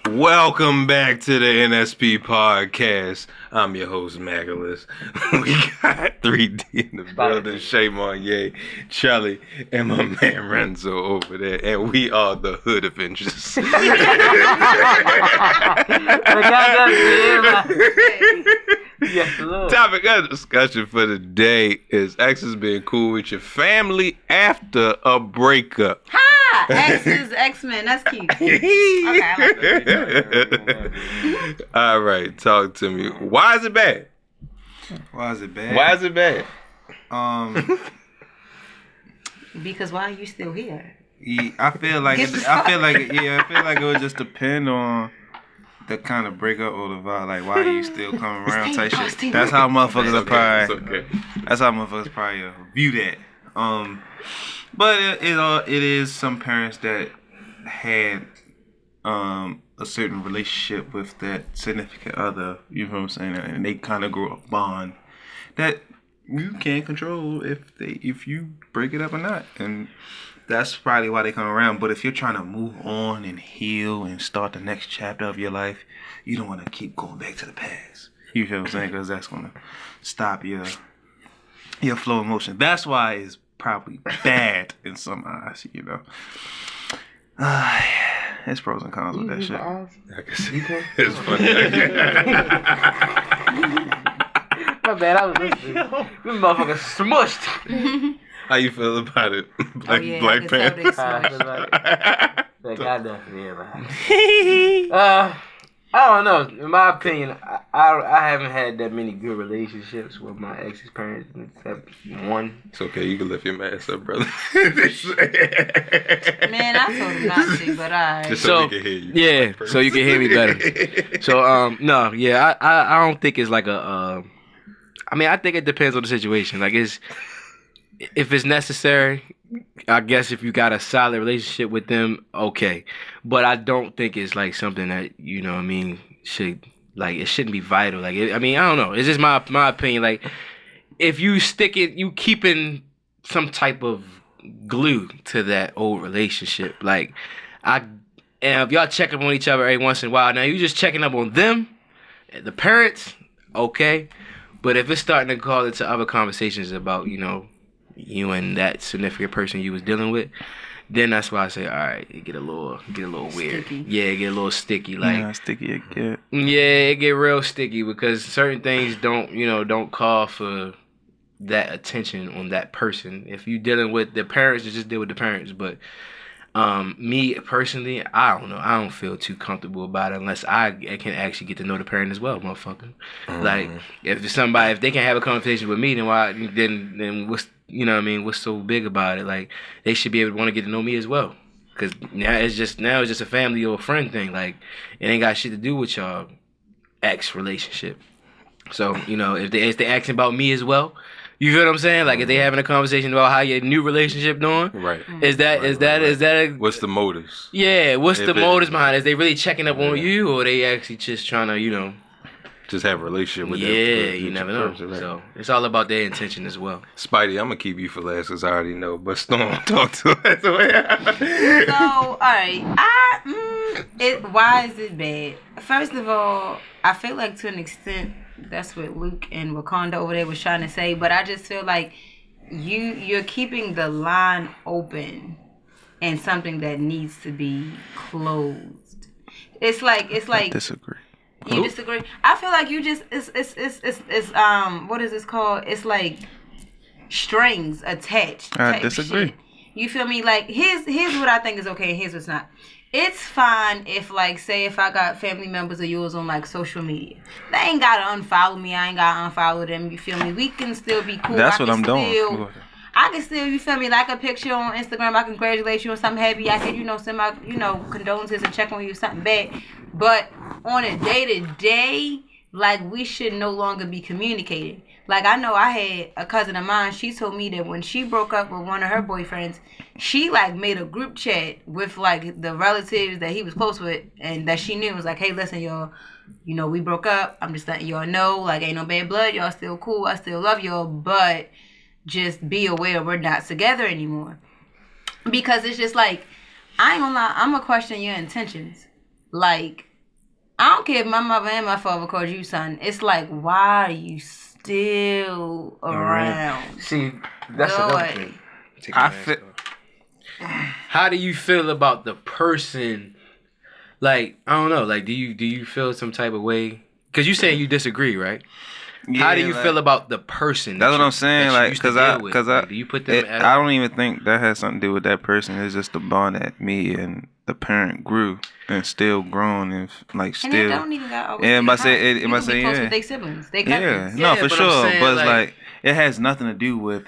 Welcome back to the NSP podcast. I'm your host, Mackolous. We got 3D in the building, Shay Monya, Trelly, and my man Renzo over there. And we are the Hood Avengers. Yes, Lord. Topic of discussion for the day is Exes being cool with your family after a breakup. Ha! Exes, X-Men, that's cute. Okay, I like that. All right, talk to me. Why is it bad? Why is it bad? Why is it bad? Because why are you still here? I feel like it would just depend on the kind of breakup or the vibe, like why you still coming around type shit. That's how motherfuckers are probably. That's how motherfuckers probably view that. But it is some parents that had a certain relationship with that significant other. You know what I'm saying? And they kind of grew a bond that you can't control if you break it up or not. And that's probably why they come around. But if you're trying to move on and heal and start the next chapter of your life, you don't want to keep going back to the past. You feel what I'm saying? Because that's going to stop your flow of motion. That's why it's probably bad in some eyes, you know. There's pros and cons with that shit. I can see. It's funny. My bad, I was listening. This motherfucker smushed. How you feel about it? Black Panther. I don't know. In my opinion, I haven't had that many good relationships with my ex's parents except one. It's okay. You can lift your mask up, brother. Man, I told him not to, but alright. Just so we can hear you. Yeah, so you can hear me better. So, no, yeah, I don't think it's like a. I mean, I think it depends on the situation. Like, if it's necessary, I guess if you got a solid relationship with them, okay. But I don't think it's like something that, you know what I mean, it shouldn't be vital. Like, I don't know. It's just my opinion. Like, if you you keeping some type of glue to that old relationship. Like, and if y'all checking on each other every once in a while, now you just checking up on them, the parents, okay. But if it's starting to call into other conversations about, you know, you and that significant person you was dealing with, then that's why I say, all right, get a little weird. Sticky. Yeah, it get a little sticky. Like, sticky again. Yeah, it get real sticky because certain things don't call for that attention on that person. If you dealing with the parents, you just deal with the parents. But me personally, I don't know. I don't feel too comfortable about it unless I can actually get to know the parent as well, motherfucker. Like, if they can have a conversation with me, then what's, you know what I mean, what's so big about it? Like, they should be able to want to get to know me as well. Because now it's just a family or a friend thing. Like, it ain't got shit to do with y'all ex relationship. So, you know, if they asking about me as well, you feel what I'm saying? Like, if they having a conversation about how your new relationship doing, right? Is that what's the motives? Yeah, what's the motives behind it? Is they really checking up on you, or they actually just trying to, you know, just have a relationship with them? Yeah, you never know. Person, right? So it's all about their intention as well. Spidey, I'm gonna keep you for last because I already know. But Storm, talk to us. So, all right, why is it bad? First of all, I feel like to an extent that's what Luke and Wakanda over there was trying to say, but I just feel like you're keeping the line open and something that needs to be closed. It's like I disagree. You disagree? I feel like you just it's what is this called? It's like strings attached. I disagree. You feel me? Like here's what I think is okay and here's what's not. It's fine if, like, say if I got family members of yours on, like, social media. They ain't got to unfollow me. I ain't got to unfollow them. You feel me? We can still be cool. That's what I'm doing. I can still, you feel me, like a picture on Instagram. I can congratulate you on something happy. I can, send my, condolences and check on you something bad. But on a day-to-day, like, we should no longer be communicating. Like, I know I had a cousin of mine. She told me that when she broke up with one of her boyfriends, she, like, made a group chat with, like, the relatives that he was close with and that she knew. It was like, hey, listen, y'all, we broke up. I'm just letting y'all know, like, ain't no bad blood. Y'all still cool. I still love y'all. But just be aware we're not together anymore. Because it's just like, I ain't gonna lie, I'm gonna question your intentions. Like, I don't care if my mother and my father called you son. It's like, why are you still around? See, that's another thing. How do you feel about the person? Like, I don't know. Like, do you feel some type of way? Because you saying you disagree, right? Yeah, how do you feel about the person? That's what I'm saying. Like, because do you put them? I don't even think that has something to do with that person. It's just the bond that me and the parent grew and still grown and like still. And it don't even got always. Yeah, close with their siblings. They cousins. Yeah, no, for sure. But it's like it has nothing to do with.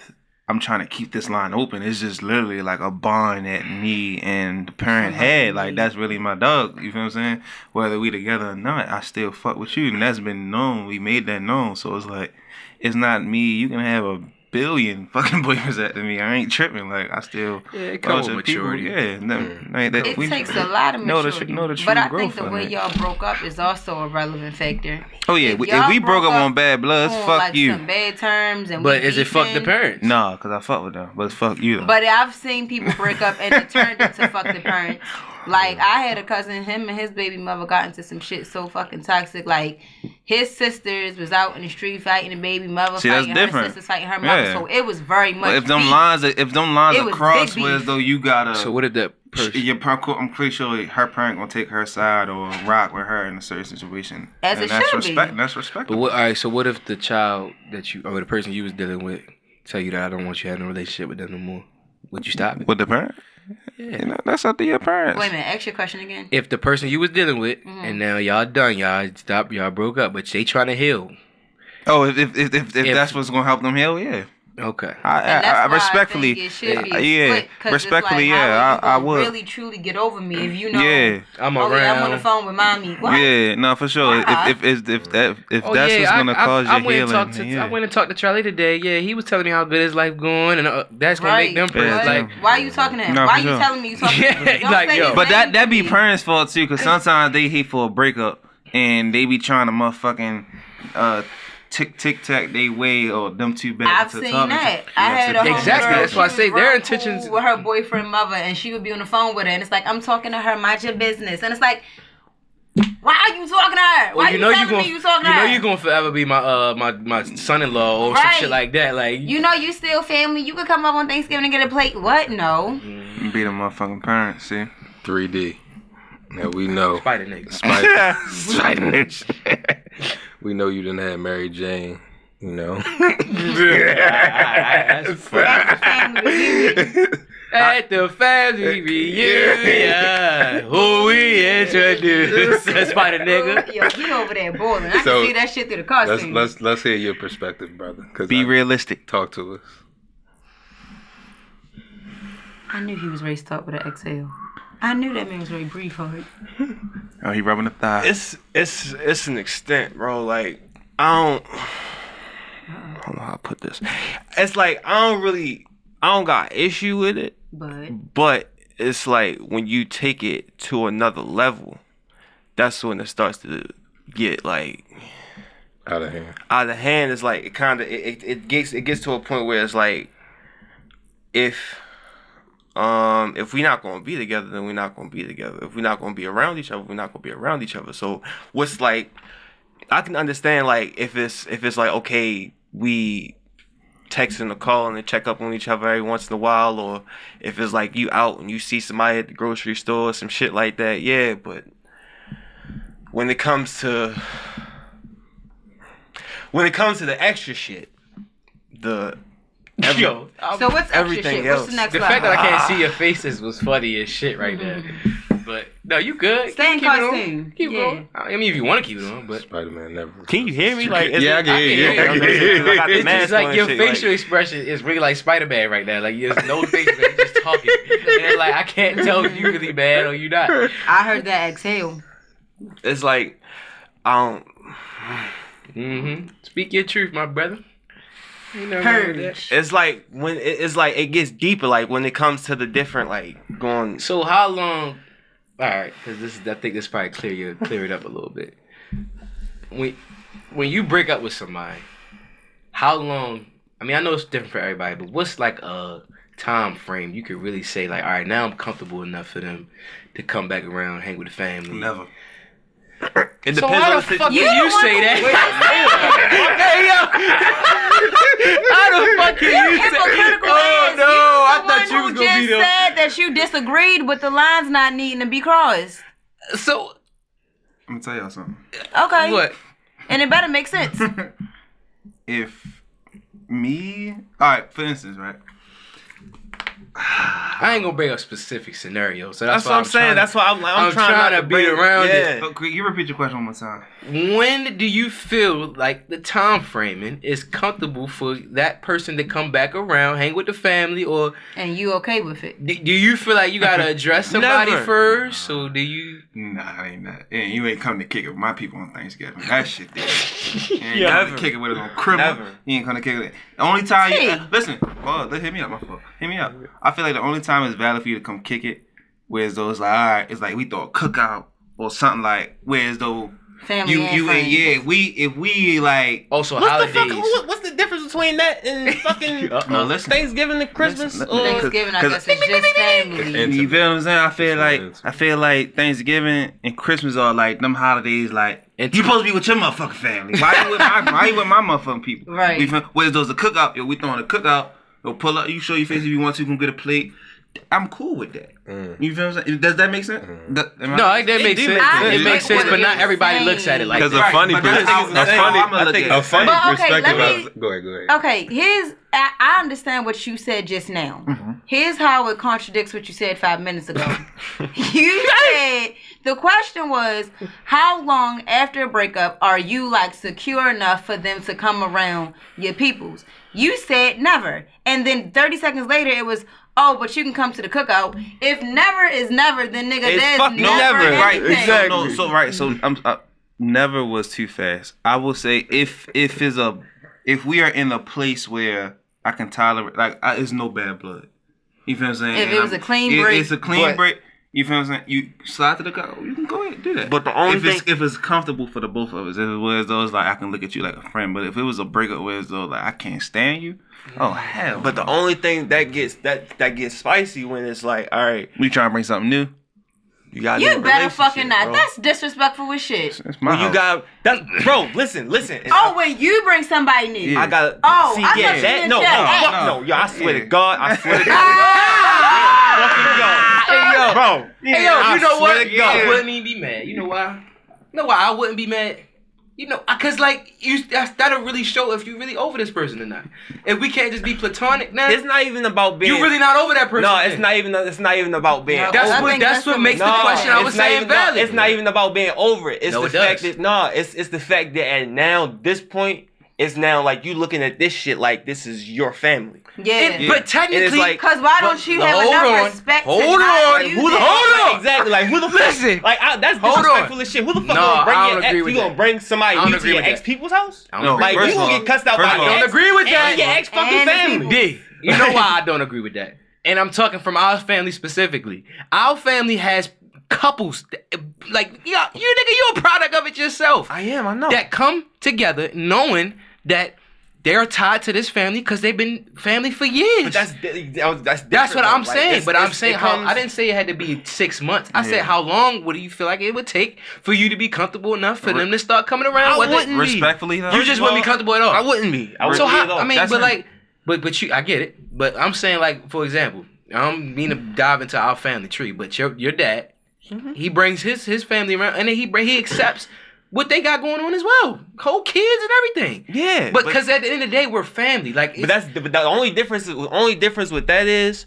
I'm trying to keep this line open. It's just literally like a bond that me and the parent had. Like, that's really my dog. You feel what I'm saying? Whether we together or not, I still fuck with you. And that's been known. We made that known. So it's like, it's not me. You can have a billion fucking boyfriends after me. I ain't tripping. Like, I still... Yeah, it comes with maturity. Yeah. It takes a lot of maturity. Know the true but I growth think the way y'all broke up is also a relevant factor. Oh, yeah. If we broke up on bad blood, fuck like you. Some bad terms. But is it fuck the parents? No, because I fuck with them. But it's fuck you, though. But I've seen people break up and it turned into fuck the parents. Like, I had a cousin, him and his baby mother got into some shit so fucking toxic. Like, his sisters was out in the street fighting the baby mother, fighting her sisters, fighting her mother. So it was very much. But if them lines are crossed, whereas though you gotta. So what did that person? I'm pretty sure her parent gonna take her side or rock with her in a certain situation. As it should be. That's respectable. But all right. So what if the child that you or the person you was dealing with tell you that I don't want you to have no relationship with them no more? Would you stop it? With the parent? Yeah, that's up to your parents. Wait a minute, ask your question again. If the person you was dealing with, and now y'all done, y'all broke up, but they trying to heal. Oh, if that's what's gonna help them heal, yeah. Okay. I respectfully, respectfully, I would really truly get over me if you know. Yeah, I'm around. I'm on the phone with mommy. What? Yeah, no, for sure. If that's what's gonna cause your healing. I went and talked to Trelly today. Yeah, he was telling me how good his life going, and that's gonna make them friends. Like, why are you talking to him? Why are you telling me you talking to him? Like, yo. But that be parents' fault too, because sometimes they hate for a breakup and they be trying to motherfucking tic-tac they way or them two back. I've seen that. I had a exactly. That's why I say their intentions cool with her boyfriend mother, and she would be on the phone with her, and it's like, I'm talking to her, mind your business, and it's like, why are you talking to her? Why you telling me you talking to her? You know you gonna forever be my son-in-law or some shit like that. Like, you still family. You could come up on Thanksgiving and get a plate. What? No. Be the motherfucking parents. See. 3D. Now we know. Spider nigga. Spider nigga. We know you didn't have Mary Jane. You know. At the family reunion, who we introduced, Spider nigga. Yo, he over there boiling. I can see that shit through the costume. Let's hear your perspective, brother. Be realistic. Talk to us. I knew he was raised up with an exhale. I knew that man was very brief hard. Oh, he rubbing the thigh. It's an extent, bro. Like, I don't know how to put this. It's like I don't got issue with it. But it's like when you take it to another level, that's when it starts to get like out of hand. Out of hand is like it gets to a point where it's like if we're not gonna be together, then we're not gonna be together. If we're not gonna be around each other, we're not gonna be around each other. So what's like, I can understand like if it's like, okay, we texting or calling and check up on each other every once in a while, or if it's like you out and you see somebody at the grocery store, some shit like that, yeah. But when it comes to the extra shit, so what's extra everything shit? Else. What's the next The level? fact that I can't see your faces was funny as shit right there. But no, you good. Stay in Keep it on. costume. Keep it on. I mean, if you want to keep it on, but Spider-Man never. Can you hear me? Like, Yeah, I can hear you. I can hear you. I got the it's mask just like on your and shit, facial expression is really like Spider-Man right now. Like there's no face, you're just talking. And like I can't tell if you really mad or you not. I heard that exhale. It's like, I Mm-hmm. Speak your truth, my brother. You know Heard. that. it's like when it's like it gets deeper. Like when it comes to the different, like going. So how long? All right, because I think this probably clear it up a little bit. When you break up with somebody, how long? I mean, I know it's different for everybody, but what's like a time frame you could really say like, all right, now I'm comfortable enough for them to come back around, hang with the family? Never. It So depends why on the the fuck situation. did you say that? Hey yo, how the fuck can you say? Hypocritical Oh ass. no, I You thought you was the one gonna who be just said that you disagreed with the lines not needing to be crossed. So I'm gonna tell y'all something. Okay. what? And it better make sense. If me, all right, for instance, right? I ain't gonna bring up specific scenarios, so That's what I'm saying. That's why I'm I'm trying trying not to beat around it. Oh, can you repeat your question one more time? When do you feel like the time framing is comfortable for that person to come back around, hang with the family, or And you okay with it? do you feel like you gotta address somebody Never. first, or do you? Nah, I ain't that. And you ain't come to kick it with my people on Thanksgiving. That shit there. You ain't Yeah, come never. to kick it with it on Christmas. Never. You ain't come to kick it. The only time you Hey. listen, hit me up, my fault. Hit me up. I feel like the only time it's valid for you to come kick it, whereas though it's like, all right, it's like we throw a cookout or something like, whereas though Family you and friends. if we like Also, What's holidays. the fuck? What's the difference between that and fucking no listen. Thanksgiving and Christmas? Listen, or- Thanksgiving, I 'cause- guess, is just family. And- You feel what I'm saying? Intimate. I feel like Thanksgiving and Christmas are like them holidays. Like you supposed to be with your motherfucking family. Why you with my motherfucking people? Right. Whereas those a cookout, yo, we throwing a cookout. Yo, pull up. You show your face if you want to. You can get a plate. I'm cool with that. You feel what I'm saying? Does that make sense? No, that makes sense. I It makes get sense, what but not you're everybody saying. looks at it like Because that. a funny but that's perspective. how- A that's funny, how I'ma look at it. a funny But okay, perspective. let me- Go ahead. Okay, I understand what you said just now. Here's how it contradicts what you said 5 minutes ago. You said the question was, how long after a breakup are you like secure enough for them to come around your peoples? You said never. And then 30 seconds later it was, oh, but you can come to the cookout. If never is never, then nigga, It's there's fucking never never. Right, anything. exactly. No, so right, so never was too fast. I will say if we are in a place where I can tolerate, like it's no bad blood. You feel what I'm saying? If it was a clean break. it's a clean But- break. You feel what I'm saying? You slide to the go. You can go ahead and do that. But the only if it's comfortable for the both of us, if it was those like I can look at you like a friend. But if it was a breakup where it's though like I can't stand you, oh hell. But the only thing that gets spicy when it's like, all right, we trying to bring something new. you got You better fucking not. That's disrespectful as shit. It's my Well, you house. got that, bro. Listen. Oh, when you bring somebody new. Yeah. I got. Oh, see, I thought yeah, you that meant no, that. fuck no, yo. I swear to God, I swear to God, Ah! Hey yo, bro. hey yo, I you know swear what? to God. I wouldn't even be mad. You know why? You know why I wouldn't be mad? You know, cause like that'll really show if you really over this person or not. If we can't just be platonic now, It's not even about being. you really not over that person. No, then. it's not even. It's not even about being. No, That's I what think that's what the makes the mistake. question I it's was not saying even valid. It's not even about being over it. It's No, the it fact does. that it's the fact that at now this point it's now like you looking at this shit like this is your family. Yeah. But technically, And it's like- Cause why don't you have hold enough on. respect Hold to on. not Like, do Who the that? Hold on. Exactly. Like who the fuck? Listen. Like that's Hold on. disrespectful as shit. Who the fuck No, gonna bring I your don't ex? agree with You gonna that. bring somebody I don't new to agree your with that. ex people's house? I don't agree Like with you that. gonna get cussed out by I your don't ex agree with that. and your ex fucking And the family. D, you know why I don't agree with that? And I'm talking from our family specifically. Our family has couples, like you nigga, you're a product of it yourself. I am. I know. That come together knowing that they're tied to this family because they've been family for years. But that's different, That's what I'm though. saying. Like, But I'm saying it how comes- I didn't say it had to be 6 months. I said how long would you feel like it would take for you to be comfortable enough for them to start coming around? I Whether- wouldn't be. Respectfully, though. you just wouldn't be comfortable at all. I wouldn't be. I So wouldn't be at how? all. I mean, That's but him. like, but you, I get it. But I'm saying like, for example, I don't mean to dive into our family tree, but your dad, he brings his family around, and then he accepts what they got going on as well, whole kids and everything. Yeah, But because at the end of the day, we're family. Like, But the only difference with that is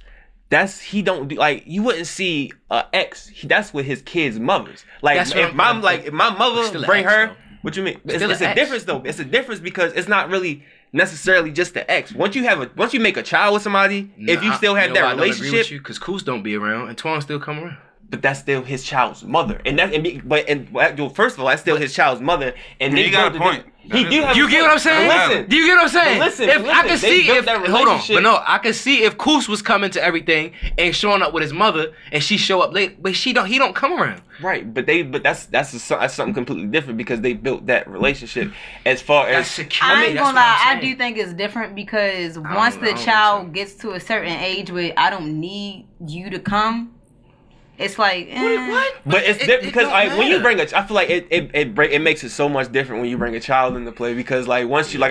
he don't do, like, you wouldn't see ex. That's with his kids' mothers. Like if my mother bring her, though. What you mean? It's a difference though. It's a difference because it's not really necessarily just the ex. Once you make a child with somebody, if you still have that relationship, because Coos don't be around and Twan still come around. But that's still his child's mother, first of all, that's still his child's mother. And you got a point. You get what I'm saying? Listen, do you get what I'm saying? Listen, I can see if I can see if Coos was coming to everything and showing up with his mother, and she show up late, but he don't come around. Right, but that's something completely different because they built that relationship as far as security. I ain't gonna lie, I do think it's different because once the child gets to a certain age where I don't need you to come. It's like, what? But it's different because when you bring I feel like it makes it so much different when you bring a child into play because like once you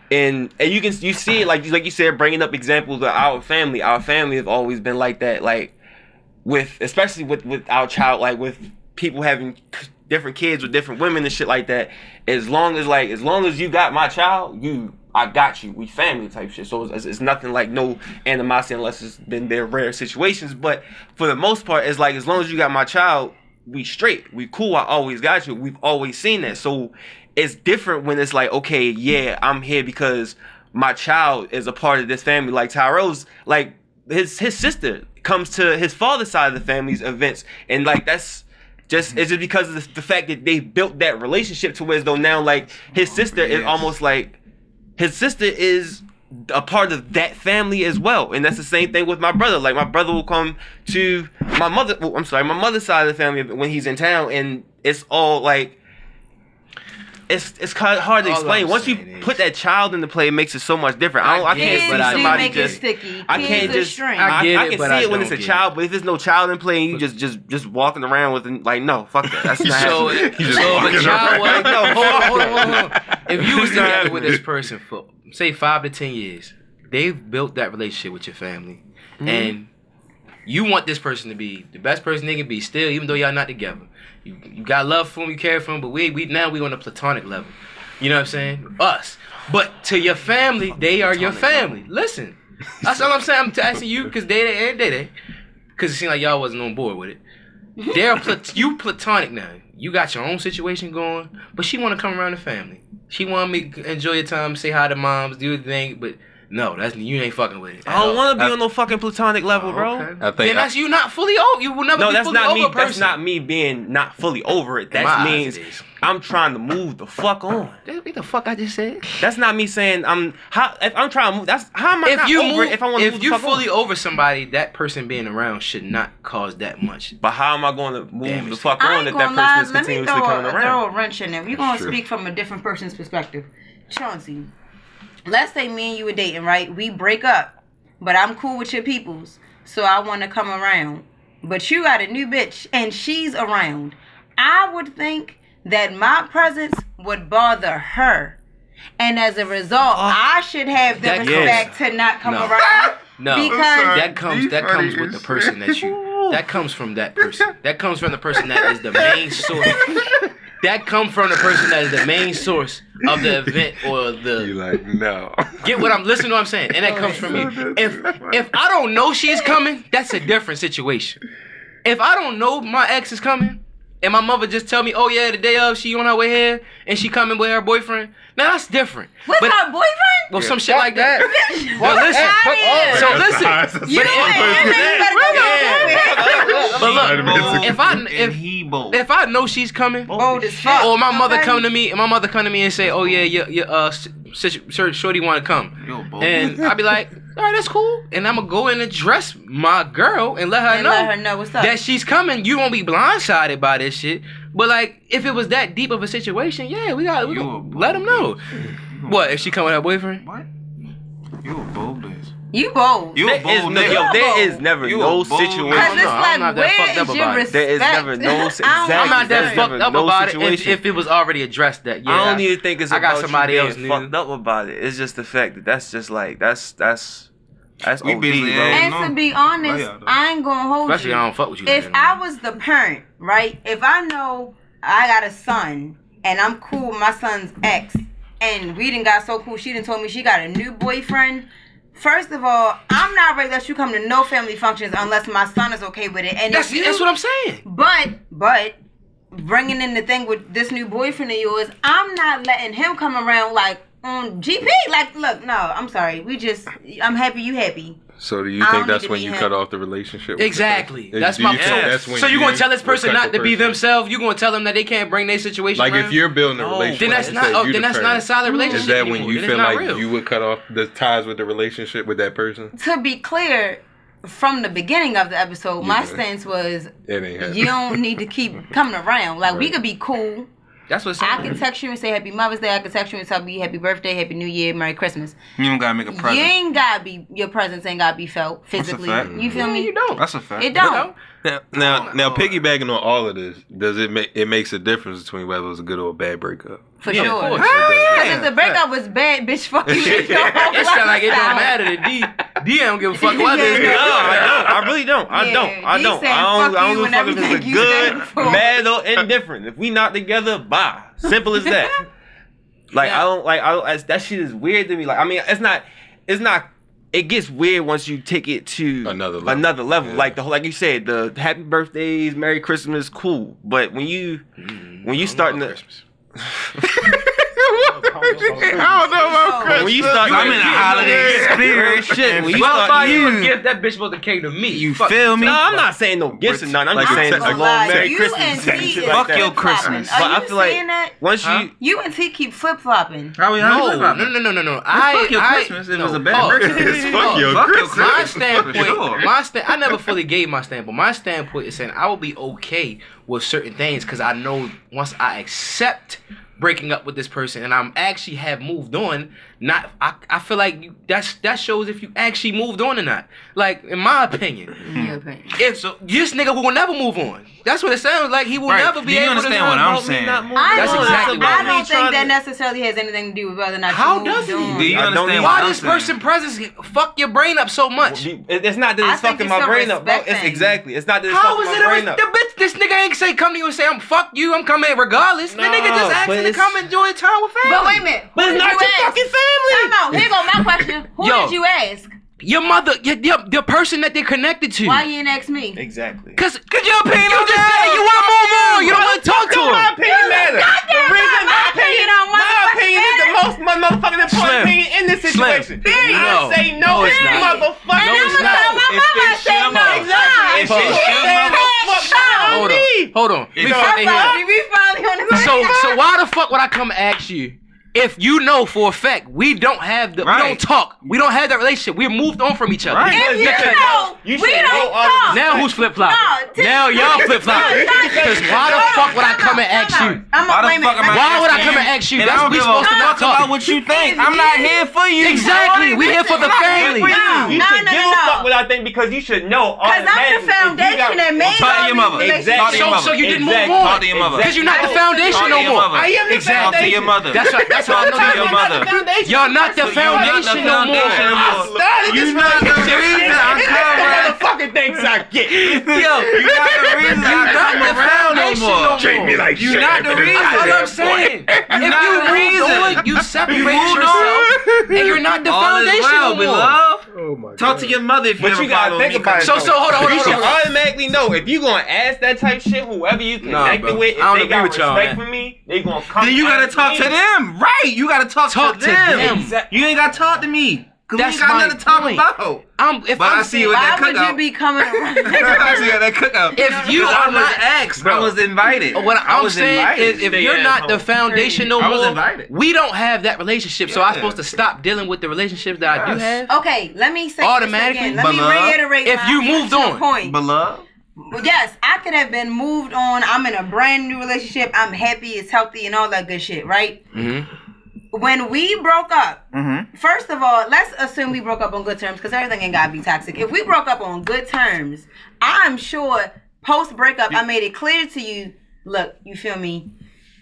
and you see it like you said, bringing up examples of our family have always been like that, like especially with our child, like with people having different kids with different women and shit like that. As long as you got my child, I got you. We family type shit. So it's nothing like no animosity unless it's been their rare situations. But for the most part, it's like as long as you got my child, we straight. We cool. I always got you. We've always seen that. So it's different when it's like, okay, yeah, I'm here because my child is a part of this family. Like Tyrell's, like his sister comes to his father's side of the family's events, and like it's just because of the fact that they built that relationship to where as though now like his sister is almost like. His sister is a part of that family as well. And that's the same thing with my brother. Like, my brother will come to my mother's side of the family when he's in town. And it's all, like, it's kind of hard to explain. Once you put that child into play, it makes it so much different. I can't see somebody just. I can't just. I can see it when it's a child, but if there's no child in play, and you just walking around with like, no, fuck that. That's not. So if a child was hold on. If you was together with this person for say 5 to 10 years, they've built that relationship with your family, and you want this person to be the best person they can be. Still, even though y'all not together. You got love for him, you care for him, but we on a platonic level. You know what I'm saying? Us. But to your family, they are your family. Listen. That's all I'm saying. I'm asking you because they. Because it seemed like y'all wasn't on board with it. You platonic now. You got your own situation going, but she want to come around the family. She want me to enjoy your time, say hi to moms, do the thing, but no, you ain't fucking with it. I don't want to be on no fucking platonic level, bro. Okay. Then that's you not fully over. You will never be fully over a person. That's not me being not fully over it. That means I'm trying to move the fuck on. What the fuck I just said? That's not me saying if I'm trying to move. That's how am I not over it if I want to move the fuck on? If you fully over somebody, that person being around should not cause that much. But how am I going to move the fuck on if that person is continuously coming around? Throw a wrench in there. We're going to speak from a different person's perspective. Chauncey. Let's say me and you were dating, right? We break up, but I'm cool with your peoples, so I want to come around. But you got a new bitch, and she's around. I would think that my presence would bother her. And as a result, I should have the respect to not come around. No, because that comes with the person that you. That comes from that person. That comes from the person that is the main source. That comes from the person that is the main source of the event or the. You like no. Listen to what I'm saying, and that comes from me. If I don't know she's coming, that's a different situation. If I don't know my ex is coming, and my mother just tell me, oh yeah, the day of she on her way here, and she coming with her boyfriend, now that's different. With her boyfriend? Well, some shit like that. Well, listen. If I know she's coming, or my mother come to me and say, oh yeah, your shorty want to come, and I be like, all right, that's cool, and I'm gonna go in and address my girl and let her know what's up. that she's coming. You won't be blindsided by this shit. But like, if it was that deep of a situation, yeah, we gotta let them know. What if she come with her boyfriend? What? You a bold bitch. You bold. There is never no situation. Because it's like, where is your respect? There is never no exactly. I'm not that fucked up about it if it was already addressed that. Yeah, I don't even think it's. I got somebody else fucked up about it. It's just the fact that that's just like that's OD, bro. And to be honest, I ain't gonna hold Especially you. I don't fuck with you. If I was the parent, right? If I know I got a son and I'm cool with my son's ex, and we done got so cool, she done told me she got a new boyfriend. First of all, I'm not ready to let you come to no family functions unless my son is okay with it. And That's what I'm saying. But bringing in the thing with this new boyfriend of yours, I'm not letting him come around like on GP. Like, look, no, I'm sorry. I'm happy you happy. So do you think that's when you cut off the relationship? Exactly. That's my point. So you're going to tell this person not to be themselves? You're going to tell them that they can't bring their situation like around? If you're building a relationship. Then that's not a solid relationship. Is that when you feel like real. you would cut off the ties with the relationship with that person? To be clear, from the beginning of the episode, my stance was you don't need to keep coming around. Like, we could be cool. That's what I can text you and say Happy Mother's Day. I can text you and tell you Happy Birthday, Happy New Year, Merry Christmas. You don't gotta make a present. You ain't gotta be, your presence ain't gotta be felt physically. That's a fact. You feel me? You don't. That's a fact. It don't. Now, piggybacking on all of this, does it makes a difference between whether it was a good or a bad breakup? For sure. Of course. Because if the breakup was bad, bitch, fuck you. It sound like it don't matter to D don't give a fuck what this No, I really don't. I don't. I don't give a fuck if it's a good, bad, or indifferent. If we not together, bye. Simple as that. Like, that shit is weird to me. Like, I mean, it's not. It gets weird once you take it to another level. Yeah. Like you said, the happy birthdays, Merry Christmas, cool. But when you starting to I don't know about Christmas. When you start, I'm in a holiday spirit. Shit. When you well, start, you a gift that bitch supposed to came to me. You feel me? No, I'm not saying no gifts or nothing. I'm just saying it's a long Merry Christmas. Fuck your Christmas. But I feel like once you and T keep flip flopping. No. Fuck your Christmas. It was a bad birthday. Fuck your Christmas. My standpoint, I never fully gave my standpoint. My standpoint is saying I will be okay with certain things because I know once I accept breaking up with this person and I'm actually have moved on, I feel like that shows if you actually moved on or not. Like, in my opinion. If so, this nigga will never move on. That's what it sounds like. He will never be able to. Do you understand what I'm saying? That's exactly what I don't think that necessarily has anything to do with whether or not how you does moved on. Do you understand why this person presence fuck your brain up so much? It's not that it's fucking my brain up, bro. It's exactly. It's not that it's fucking my brain up. This nigga ain't say come to you and say I'm fuck you. I'm coming regardless. The nigga just asking to come enjoy time with family. But wait a minute. But it's not your fucking family. Time out. Here go my question. Who did you ask? Your mother, the person that they're connected to. Why you didn't ask me? Exactly. Cause your opinion on that. You want to move on. You don't want to talk to him. My opinion matters. The reason my opinion is the most motherfucking important opinion in this situation. I say no, it's motherfucking. No, it's not. My mama say no. Hold on. We finally on the So why the fuck would I come ask you? If you know for a fact we don't have we don't talk, we don't have that relationship, we're moved on from each other. If you know, we don't talk. Now who's flip flopping? Now y'all flip flopping. Because why the fuck would I come and ask you? Why would I come and ask you? That's what we supposed to not talk about what you think. I'm not here for you. Exactly. We here for the family. You should give a fuck what I think because you should know. Because I'm the foundation that made talk to your mother. Exactly. So you didn't move on. Talk to your mother. Because you're not the foundation no more. I am the foundation. Talk to your mother. That's how I know your mother. Y'all not the foundation no more. You not the reason I come around. Motherfucking things I get. Yo, you not the reason I come around no more. Treat me like you not the reason. That's what I'm saying. If you moved on, you separate yourself, and you're not the foundation no more. Oh my Talk to your mother if you But you gotta think about it. So hold on. You should automatically know if you gonna ask that type shit, whoever you connected with, if they got respect for me, they gonna come. Then you gotta talk to them, right? You gotta talk to them. Exactly. You ain't gotta talk to me. Cause That's we ain't got my nothing to talk point. about. I see you at that Why would cookout. you be coming around? I see you at that cookout. If you I are was not asked, I was invited. What I I'm was saying invited. is, if you're not the foundation no I was more, invited. we don't have that relationship. So I'm supposed to stop dealing with the relationships that I do have. Okay, let me say Automatically, this again. Let me reiterate if you moved on. point. Beloved. Yes, I could have been moved on. I'm in a brand new relationship. I'm happy, it's healthy, and all that good shit, right? Mm-hmm. When we broke up, first of all, let's assume we broke up on good terms because everything ain't gotta be toxic. If we broke up on good terms, I'm sure post breakup I made it clear to you, look, you feel me?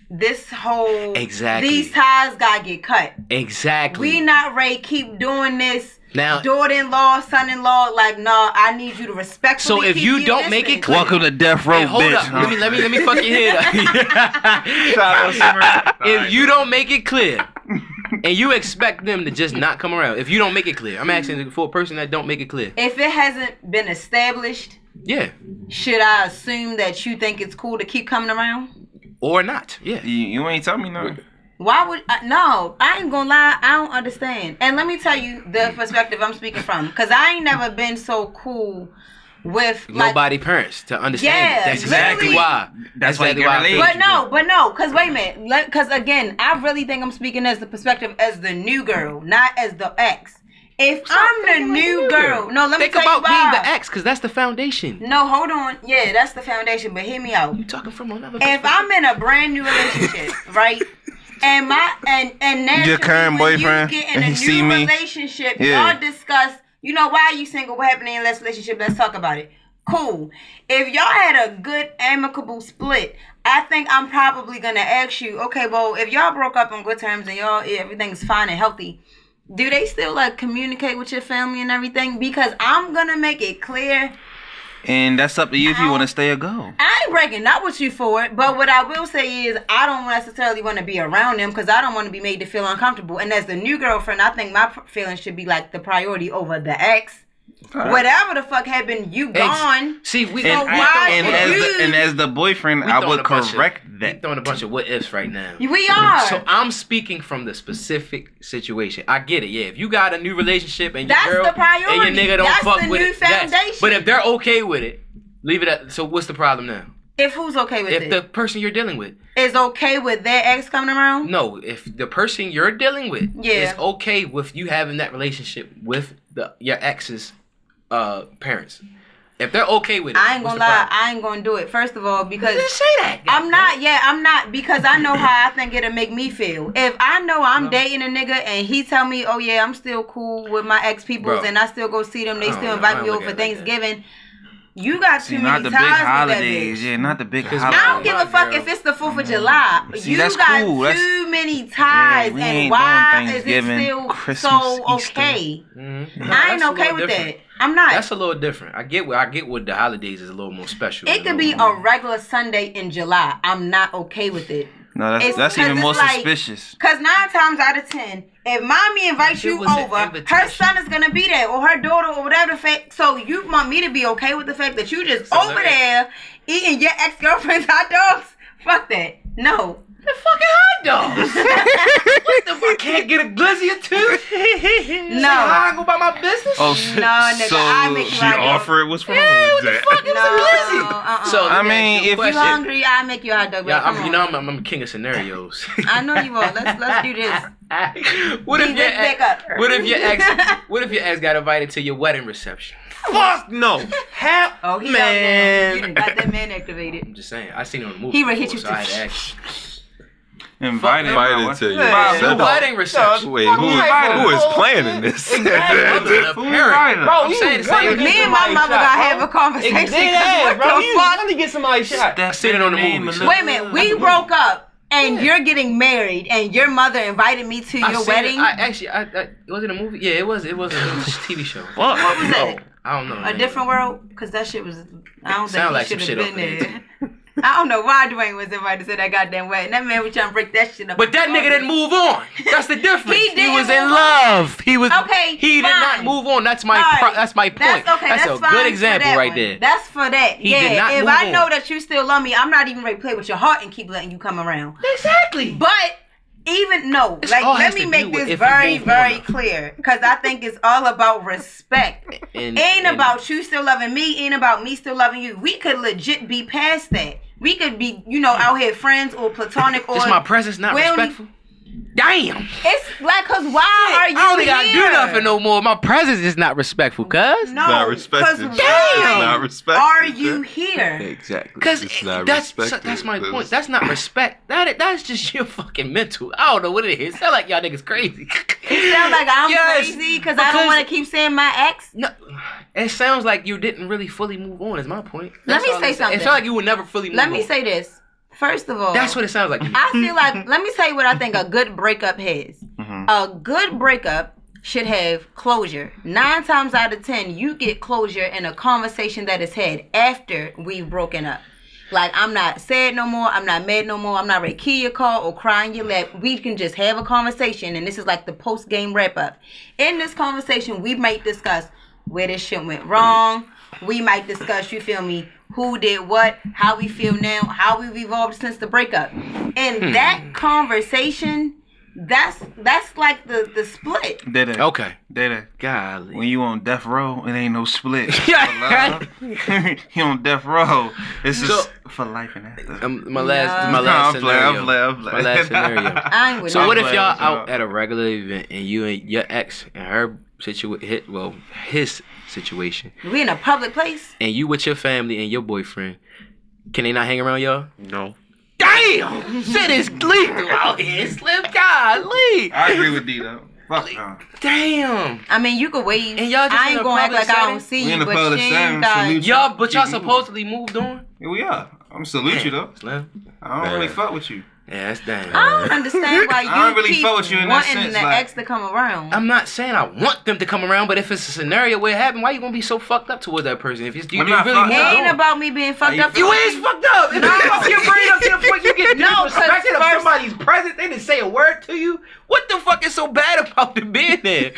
This whole these ties gotta get cut. Exactly. We not ready keep doing this. Now, daughter-in-law, son-in-law, like, no, I need you to respectfully. So if you don't make it clear, welcome to death row, hold bitch. up. Let me fuck your head up. If you don't make it clear and you expect them to just not come around if you don't make it clear. I'm asking for a person that don't make it clear. If it hasn't been established, yeah, should I assume that you think it's cool to keep coming around? Or not? Yeah. You ain't tell me nothing. Why would no? I ain't gonna lie. I don't understand. And let me tell you the perspective I'm speaking from, because I ain't never been so cool with nobody parents to understand. Yeah, that's exactly why. That's why. But no. Because wait a minute. Because again, I really think I'm speaking as the perspective as the new girl, not as the ex. If I'm the new girl, no, let me tell you why. Think about being the ex, because that's the foundation. No, hold on. Yeah, that's the foundation. But hear me out. You talking from another If I'm in a brand new relationship, right? And naturally, your current boyfriend, you get in a new relationship, y'all discuss, why are you single? What happened in your last relationship? Let's talk about it. Cool. If y'all had a good amicable split, I think I'm probably gonna ask you, okay, well, if y'all broke up on good terms and everything's fine and healthy, do they still communicate with your family and everything? Because I'm gonna make it clear. And that's up to you if you want to stay or go. I ain't breaking up with you for it, but what I will say is I don't necessarily want to be around them because I don't want to be made to feel uncomfortable. And as the new girlfriend, I think my feelings should be the priority over the ex. Right. Whatever the fuck happened, you gone. See, as the boyfriend, I would correct that. We're throwing a bunch of what ifs right now. We are. So I'm speaking from the specific situation. I get it. Yeah, if you got a new relationship and that's your girl the priority. And your nigga don't fuck with it, foundation. But if they're okay with it, leave it at. So what's the problem now? If who's okay with it? If the person you're dealing with is okay with their ex coming around? No, if the person you're dealing with is okay with you having that relationship with your ex's parents. If they're okay with it, I ain't gonna lie, I ain't gonna do it. First of all, because you didn't say that. I'm not because I know how I think it'll make me feel. If I know I'm dating a nigga and he tell me, oh yeah, I'm still cool with my ex peoples and I still go see them, they still invite me over for Thanksgiving. You got too many ties with that bitch. Yeah, not the big holidays. I don't give a fuck if it's the 4th of July. See, you that's got cool. too many ties, and why is it still Christmas, so Easter. okay? Mm-hmm. I ain't okay with that. I'm not. That's a little different. I get what the holidays is a little more special. It could be a regular Sunday in July. I'm not okay with it. No, that's even more suspicious. Because 9 times out of 10, if mommy invites you over, her son is going to be there, or her daughter, or whatever the fact. So you want me to be okay with the fact that you just over there eating your ex-girlfriend's hot dogs? Fuck that. No. The fucking hot dogs. What the fuck? Can't get a glizzy or two? No. I go about my business? Oh, no, nigga. So I make she offer it. What's wrong with that? What the fuck is a glizzy? So I mean, if you're hungry, I make you a hot dog. Yeah, I'm a king of scenarios. I know you are. Let's do this. What if your ex got invited to your wedding reception? Fuck no. Oh, he man. You done got that man activated. I'm just saying. I seen him on the movie. He ready hit you so I had to ask you. Invited to you. Wedding reception. Wait, who is planning this? Who invited? Bro, I'm saying the same. Me and my mother gotta have a conversation. Bro, you want to get somebody shot. I seen it on the movie. Wait a minute. We broke up. And you're getting married, and your mother invited me to your wedding. Was it a movie? Yeah, it was a TV show. What was that? I don't know. A Different World? Because that shit was. I don't think he should have been there. there. I don't know why Dwayne was invited to that goddamn wedding. That man was trying to break that shit up. But that nigga didn't move on. That's the difference. He was in love. He was. Okay, he did not move on. That's my that's my point. That's a good example right there. That's for that. He did not if move I know on. that you still love me, I'm not even ready to play with your heart and keep letting you come around. Exactly. But let me make this very, very clear, because I think it's all about respect. Ain't about you still loving me. Ain't about me still loving you. We could legit be past that. We could be, out here friends or platonic or. Just my presence not respectful. Damn. It's cause why are you I don't think here? I do nothing no more. My presence is not respectful, cuz. No, not respected. Damn. Not respected. Are you here? Exactly. Because that's my point. That's not respect. That's just your fucking mental. I don't know what it is. It sound like y'all niggas crazy. It sounds like I'm crazy because I don't want to keep saying my ex. No, it sounds like you didn't really fully move on. Is my point. Let me say something. It sounds like you would never fully move on. Let me say this. First of all, that's what it sounds like. I feel like, let me tell you what I think a good breakup has. Mm-hmm. A good breakup should have closure. 9 times out of 10, you get closure in a conversation that is had after we've broken up. Like, I'm not sad no more. I'm not mad no more. I'm not ready to kill your call or cry in your lap. We can just have a conversation, and this is like the post-game wrap-up. In this conversation, we might discuss where this shit went wrong. We might discuss, you feel me, who did what, how we feel now, how we've evolved since the breakup. And that conversation, that's like the split. Okay. Golly. When you on death row, it ain't no split. You on death row. It's just for life and after. My last scenario. My last scenario. I ain't with So no what if shit. y'all out at a regular event and you and your ex and her his situation, We in a public place? and you with your family and your boyfriend, can they not hang around y'all? No. Damn! Shit is lethal out here, Slim. Golly. I agree with D though. Fuck no. Damn. I mean, you could wave. And y'all just I in ain't a gonna act public like I don't setting? see We in you, a but public she ain't setting, got... salute Y'all supposedly moved on? Here we are. I'm salute you though. Slim. I don't really fuck with you. Yeah, that's damn. I don't understand why you I don't really keep fuck with you in that wanting sense, the like- ex to come around. I'm not saying I want them to come around, but if it's a scenario where it happened, why you gonna be so fucked up towards that person? If you I'm didn't not really fucked move It up. ain't on. about me being fucked up. You is fucked up. If you fuck your brain up to the point you get No, 'cause disrespected of first- somebody's presence, they didn't say a word to you. What the fuck is so bad about them being there?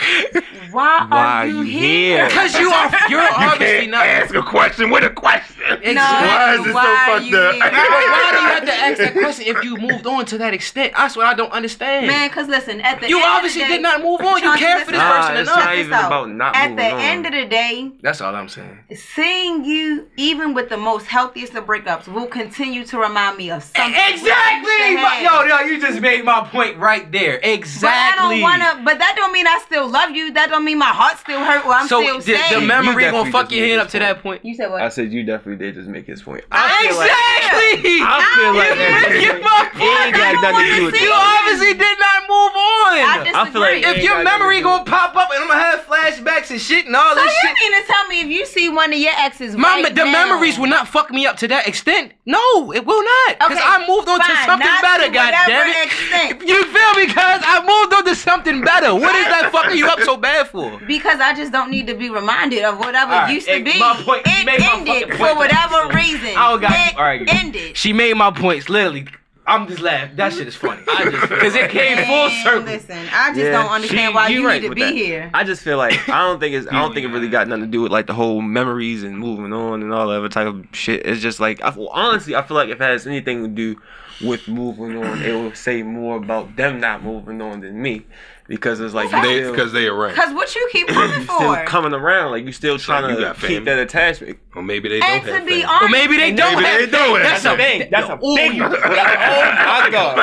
Why are you here? Because you're obviously not. Ask a question with a question. Exactly. Why is it so fucked you up? here? But why do you have to ask that question if you moved on to that extent? That's what I don't understand. Man, because listen, at the You end obviously of the day, did not move on. You Chauncey, care for this listen, person it's enough. not check this even out. about not At moving the on. end of the day, That's all I'm saying. seeing you, even with the most healthiest of breakups, will continue to remind me of something. Exactly. Yo, you just made my point right there. Exactly. But I don't wanna. But that don't mean I still love you. That don't mean my heart still hurt or I'm So still the sad. memory You gonna definitely fuck just your made head this up to point. that point. You said what? I said you definitely did just make his point. Exactly. I feel like Get my it ain't got nothing to do with You it. obviously did not move on. I disagree. I feel like If your memory gonna pop up and I'm gonna have flashbacks and shit and all So this you shit. mean to tell me if you see one of your exes The now, memories will not fuck me up to that extent. No, it will not. Because Okay, I moved on to fine, something not better, to whatever goddammit. extent. You feel me? Because I moved on to something better. What is that fucking you up so bad for? Because I just don't need to be reminded of whatever All right, used to hey, be. my point- you It made my ended fucking for point. whatever reason. I don't got it you arguing. ended. She made my points, literally. I'm just laughing. That shit is funny. Because it came full Man, circle. Listen, I just don't understand why you need to be here. I just feel like I don't think it really got nothing to do with like the whole memories and moving on and all that other type of shit. It's just like honestly, I feel like if it has anything to do with moving on, it will say more about them not moving on than me. Because it's like Because they around. Because what you keep coming still for. coming around, like you still trying like you to got family. keep that attachment. Or maybe they don't And have to be family. honest, Or maybe they don't Maybe have they don't have That's a thing. That's a big one. Oh my god.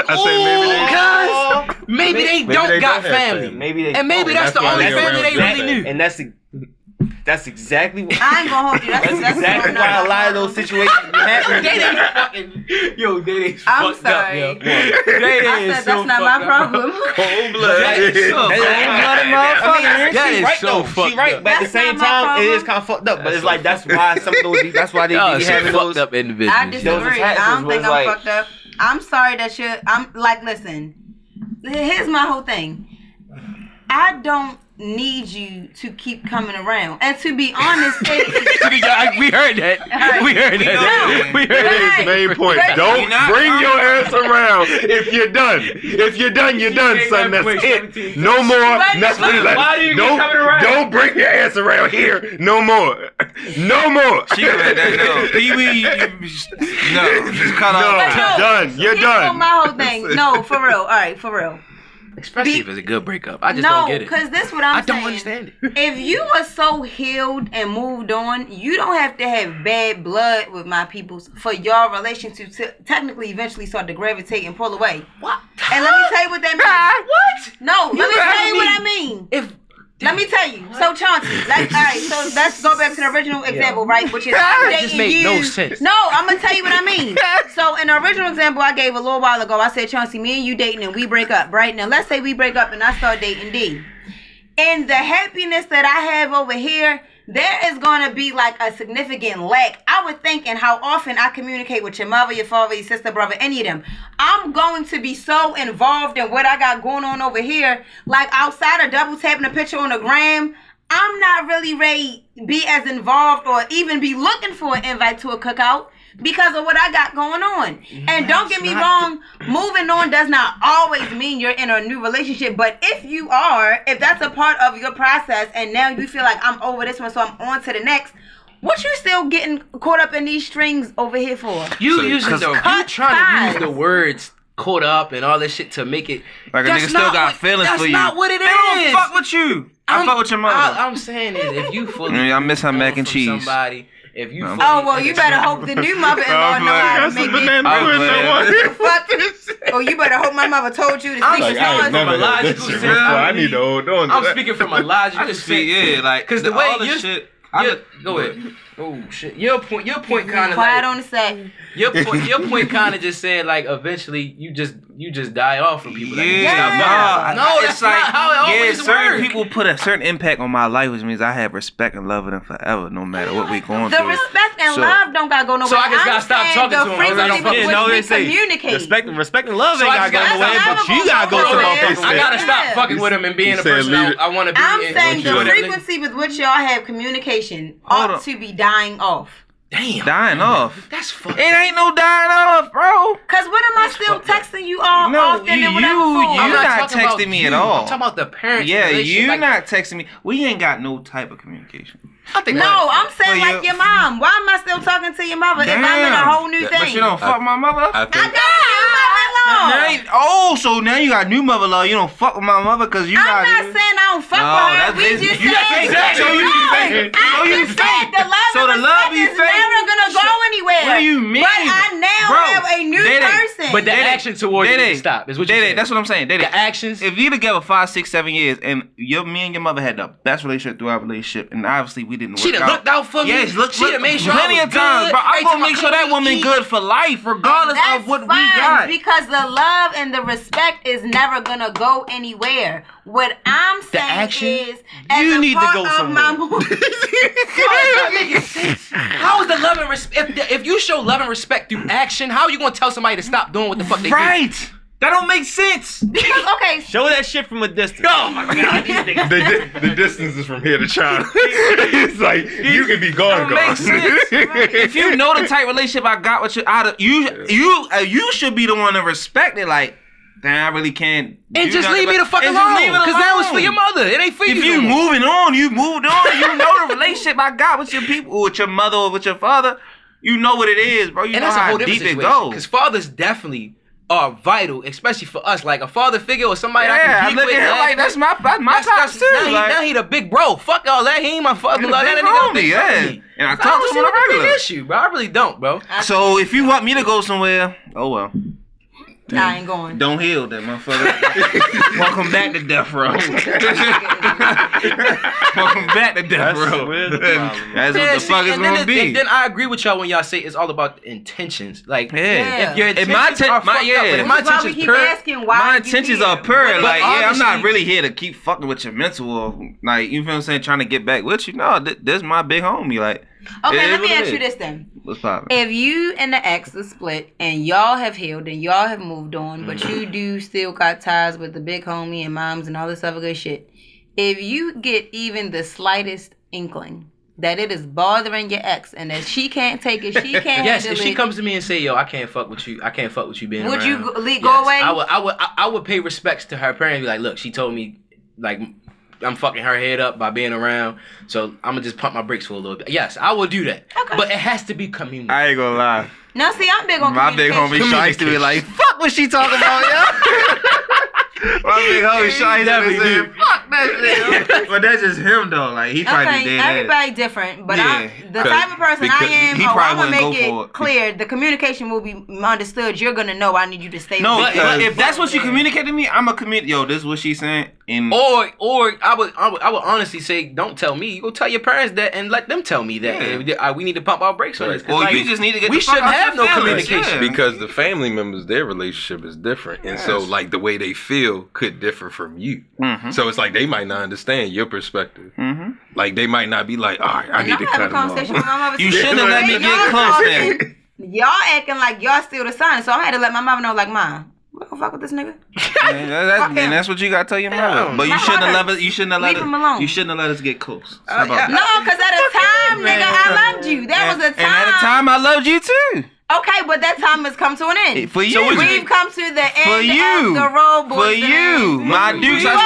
I say maybe they Because maybe they don't got have family. Maybe they And maybe don't. that's the why only they family around they your really family. knew. And that's exactly what. I ain't gonna hold you. That's Exactly why a lot of those situations be happening. They ain't fucking. Yo, they ain't I'm fucked up, sorry. yo. I said that's not my problem. cold blood. That is so That is right so though. fucked She right, up. but at the That's same not my time, it problem. is kind of fucked up. But it's like that's why some of those. That's why they Y'all be some having those. fucked up individuals. I yo. disagree. I attachments don't think was I'm like- fucked up. I'm sorry that you're. I'm like, listen. Here's my whole thing. I don't need you to keep coming around. And to be honest, We heard that. We heard that. We heard That is main point. But- Don't bring your ass around if you're done. If you're done, you're done, made son. that That's point it. 17 No more. But- Nothing less. Why do you keep Don't, coming around? don't bring your ass around here. No more. No more. She read that no. Pee-wee, no, just cut No. off. no, Done. You're here's done. my whole thing. No, for real. All right, for real. Especially if it's a good breakup. I just No, don't get it. because this what I'm I saying. don't understand it. If you are so healed and moved on, you don't have to have bad blood with my peoples for your relation to technically eventually start to gravitate and pull away. What? And let me tell you what that means. What? No, let me tell heard you me. what I mean. If Let me tell you. So Chauncey, like, all right. So let's go back to the original example, right? Which is I'm That just dating made you. no sense. No, I'm gonna tell you what I mean. So in the original example I gave a little while ago, I said, Chauncey, me and you dating and we break up, right? Now let's say we break up and I start dating D. And the happiness that I have over here, there is going to be like a significant lack. I would think in how often I communicate with your mother, your father, your sister, brother, any of them. I'm going to be so involved in what I got going on over here. Like outside of double tapping a picture on the gram, I'm not really ready to be as involved or even be looking for an invite to a cookout because of what I got going on. And don't get me wrong, moving on does not always mean you're in a new relationship. But if that's a part of your process and now you feel like I'm over this one, so I'm on to the next, what you still getting caught up in these strings over here for? You trying to use the words caught up and all this shit to make it like a nigga still got feelings for you. That's not what it is. They don't fuck with you. I fuck with your mother. I'm saying is if you fully I miss her mac and cheese. Somebody, if you fully, you better hope the new mother-in-law know how to make it. You better hope my mother told you to speak from a logical standpoint. I need to hold on. I'm speaking from a logical standpoint. Because the way you shit. Go ahead. Oh shit! Your point kind of quiet on the set. Your point kind of just said like eventually you just die off from people. No, that's like, not how it always certain works. people put a certain impact on my life, which means I have respect and love them forever, no matter what we going through. The respect and love don't gotta go nowhere. So I just gotta stop talking to them. I don't communicate. Respect and love ain't gotta go nowhere, but you gotta go to motherfuckers. I gotta stop fucking with them and being the person I want to be. I'm saying the frequency with which y'all have communication ought to be dying off. Damn. Dying off. That's fucked. It ain't no dying off, bro. Cause when am I still texting you all often and whatever? You not texting me at all. I'm talking about the parents. Yeah, you not texting me. We ain't got no type of communication. I'm saying like your mom. Why am I still talking to your mother if I'm in a whole new thing? But you don't fuck my mother? I got new mother-in-law. So now you got new mother-in-law. You don't fuck with my mother because you I'm not saying I don't fuck with her. We just said. So you think the love is never gonna go anywhere. What do you mean? But I now have a new person. But the action towards you stop. Is what you're saying. That's what I'm saying. The actions. If you together 5, 6, 7 years and me and your mother had the best relationship through our relationship, and obviously we didn't work out. She done looked out for me. Yes, she done made sure plenty of times, but I'm gonna make sure that woman good for life, regardless of what we got. Because the love and the respect is never gonna go anywhere. What I'm saying is, as you a need part to go of somewhere. How is the love and respect? If you show love and respect through action, how are you gonna tell somebody to stop doing what the fuck they do? Right. That don't make sense. Because, show that shit from a distance. Oh my god, these niggas. The distance is from here to China. It's like you can be gone. Makes sense. If you know the type of relationship I got with you should be the one to respect it. Like, damn, I really can't. And just leave me the fuck alone. Because that was for your mother. It ain't for you. If you moving on, you moved on. You know the relationship I got with your people, with your mother, or with your father. You know what it is, bro. You know how deep it goes. Because fathers definitely are vital, especially for us. Like a father figure or somebody I can look at him like that's my pops too. Now he the big bro. Fuck all that. He ain't my father. That nigga homie, And I talk to him on a regular. Issue, bro. I really don't, bro. So if you want me to go somewhere, oh well. I ain't going. Don't heal that motherfucker. Welcome back to death row. Welcome back to death row. That's what the fuck it's gonna be. And then I agree with y'all when y'all say it's all about the intentions. Like, if your intentions are fucked up, if my intentions pure, my intentions are pure. Like, I'm not really here to keep fucking with your mental or like, you feel what I'm saying, trying to get back with you. No, this my big homie. Like, okay, let me ask you this then. What's poppin'? If you and the ex are split and y'all have healed and y'all have moved on, but you do still got ties with the big homie and moms and all this other good shit, if you get even the slightest inkling that it is bothering your ex and that she can't take it, she can't handle if she comes to me and say, yo, I can't fuck with you being would around. Would you go away? I would pay respects to her parents and be like, look, she told me, like, I'm fucking her head up by being around, so I'm gonna just pump my brakes for a little bit. Yes, I will do that. Okay. But it has to be community. I ain't gonna lie. No, see, I'm big on my big homie Shay used to be like, fuck what she talking about, yo. My big homie Shay never said, fuck that shit. But that's just him though. Like he tried to do that. Everybody different, but the type of person I am, I'm gonna make it clear. The communication will be understood. You're gonna know I need you to stay. No, but if that's what you communicate to me, I'm a communicate. Yo, this is what she's saying. Or I would honestly say, don't tell me. You go tell your parents that and let them tell me that we need to pump our brakes on this. Or you just need to get. We shouldn't have no communication because the family members, their relationship is different, and so like the way they feel could differ from you. Mm-hmm. So it's like they might not understand your perspective. Mm-hmm. Like they might not be like, all right, I need to cut them off. You shouldn't have let me get close then. Y'all acting like y'all still the son, so I had to let my mother know, like, Mom, Well, fuck with this nigga. And that's what you gotta tell your mother. But you shouldn't have let us. You shouldn't have let Leave him alone. You shouldn't have let us get close. How about that? No, because at a time, nigga, I loved you. There was a time. And at a time, I loved you too. Okay, but that time has come to an end. For you. So we've come to the end of the road, boys. For you. My dukes are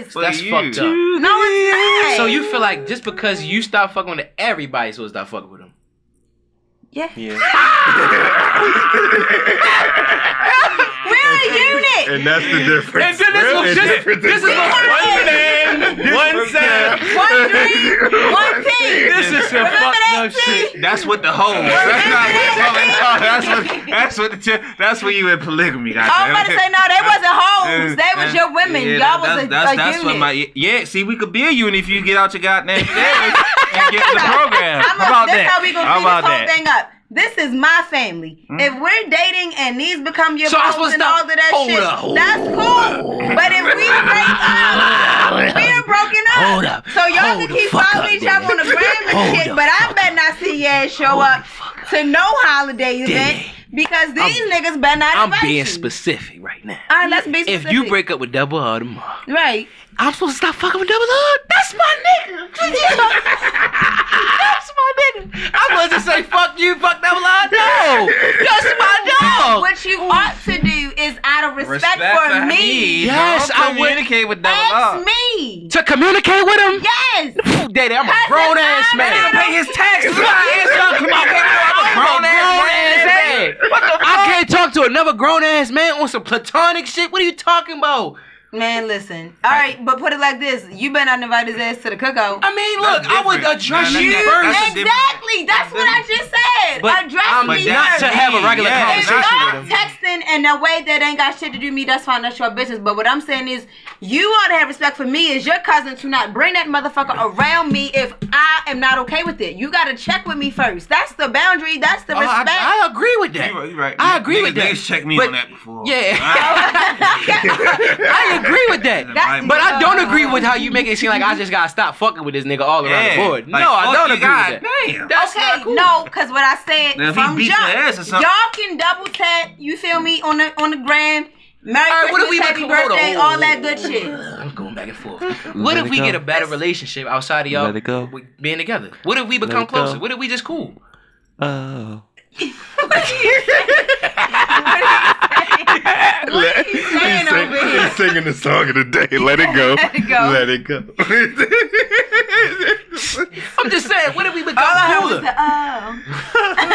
still That's fucked up. No, it's not. So you feel like just because you stop fucking with everybody, so stop fucking with them? Yeah. Yeah. We're a unit. And that's the difference. And then this is one name, one sound, one dream, one team. This is some fucked up shit. That's what the hoes. That's what you in polygamy. I was about to say no. They wasn't hoes. They was your women. Y'all was a unit. See, we could be a unit if you get out your goddamn feelings and get in the program. How about that? That's how we gonna clean this whole thing up. This is my family. If we're dating and these become your hoes and all of that shit, that's cool. But if we break up, we're broken up. Hold up. So y'all can keep following each other on the gram and shit, but I better not see your ass show up to no holiday event because these niggas better not invite you. I'm being specific right now. All right, let's be specific. If you break up with Double R tomorrow, right, I'm supposed to stop fucking with Double R? That's my nigga. That's my nigga. I'm supposed to say fuck you, fuck Double R? No, that's my dog. What you ought to do is out of respect for me. Yes, I would communicate with Double R. Ask me. To communicate with him? Yes. Daddy, I'm a grown ass man. I Pay his taxes. I'm a grown ass man. What the fuck? I can't talk to another grown ass man on some platonic shit. What are you talking about? Man, listen. All right, but put it like this: you better not invite his ass to the cookout. I mean, look, I would address you first. Exactly. That's what I just said. But address me not first. to have a regular conversation Stop with him. texting in a way that ain't got shit to do with me. That's fine. That's your business. But what I'm saying is, you ought to have respect for me as your cousin to not bring that motherfucker around me if I am not okay with it. You got to check with me first. That's the boundary. That's the respect. I agree with that. You're right. I agree with that. Niggas checked me on that before. Yeah. I agree with that. But I don't agree with how you make it seem like I just gotta stop fucking with this nigga all around the board. Like, no, I don't agree God, with that. Damn. That's okay, not cool. no, because what I said now, if from he beat jump, your ass or something, y'all can double tap. You feel me on the gram. Merry All right, what if Christmas, we happy birthday, all that good shit. I'm going back and forth. What if we get a better relationship outside of y'all being together? What if we become closer? What if we just cool? What are you saying over here? He's singing the song of the day. Let it go. Let it go. Let it go. I'm just saying, what if we become cooler?